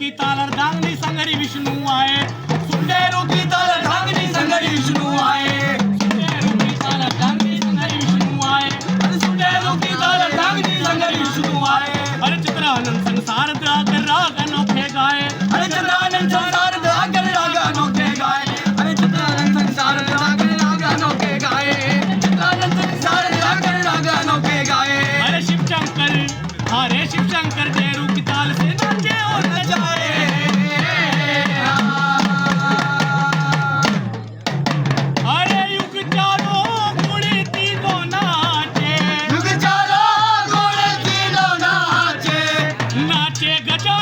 संगरी विष्णू आहे सुंदर की ताल ढांगनी संगरी विष्णू आहे सुंदर की ताल ढांगनी संगरी विष्णू आहे अरे सुंदर की ताल ढांगनी संगरी विष्णू आहे अरे चित्रानंद संसार द्रागर राग अनोखे गाए अरे चित्रानंद संसार द्रागर राग अनोखे गाए अरे चित्रानंद संसार द्रागर राग अनोखे गाए चित्रानंद संसार द्रागर राग अनोखे गाए अरे शिव शंकर जय रूप की ताल से नाचे और नचाए नाचे गजा